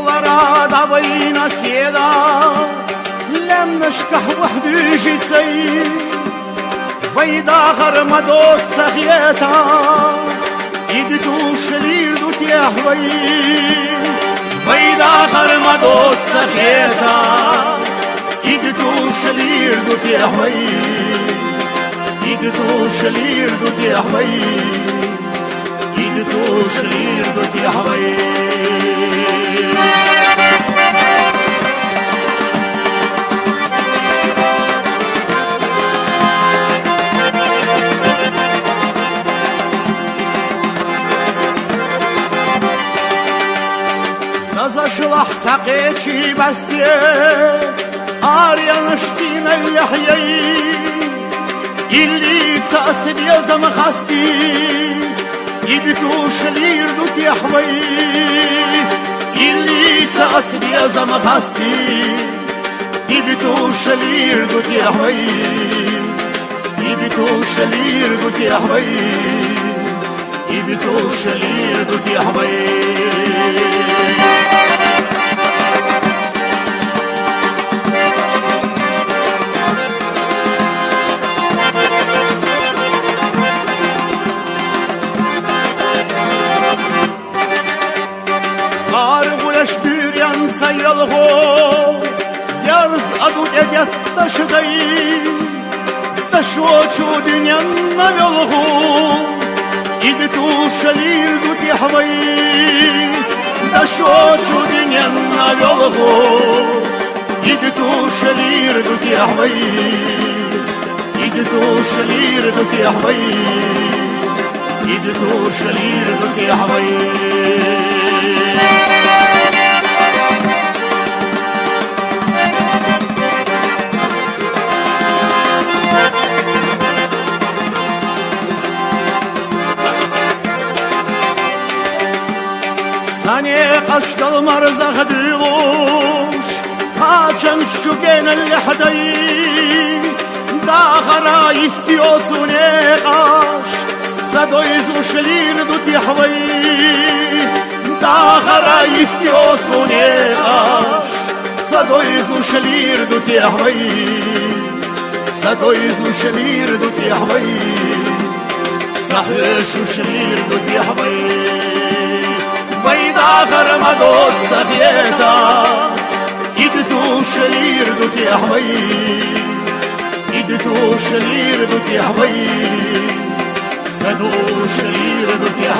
ورا بين سيدا لم نشكح وحدي جسي بيدا غرمدوت سخيتا يدتو شلير دوت يحوي بيدا غرمدوت سخيتا يدتو شلير دوت يحوي يدتو شلير دوت يحوي يدتو شلير دوت يحوي زشلح سقيتشي بستي آريا نشتين اللحيي اللي تأسب يا زمخستي يبتو شلير دوت يحوي اللي تأسب يا زمخستي يبتو شلير دوت يحوي يبتو شلير دوت يحوي يبتو شلير دوت يحوي سيلغو يرز أدود أديت تشدي تشوشو دنيا نبيلغو يدتو شلير دوت يحوي تشوشو دنيا نبيلغو يدتو شلير دوت يحوي يدتو شلير دوت يحوي يدتو شلير دوت يحوي Sani kaçtal marzak diluş Kaçan şu genel lehdeyi Dağara istiyorsun kaş Sadoyzu şelir dut yahveyi Dağara istiyorsun kaş Sadoyzu şelir dut yahveyi Sadoyzu şelir dut yahveyi Sahih şu şelir dut yahveyi بيدا غرمدوت سخيتا يدتو شلير دوت يحوي يدتو شلير دوت يحوي سدو شلير دوت يحوي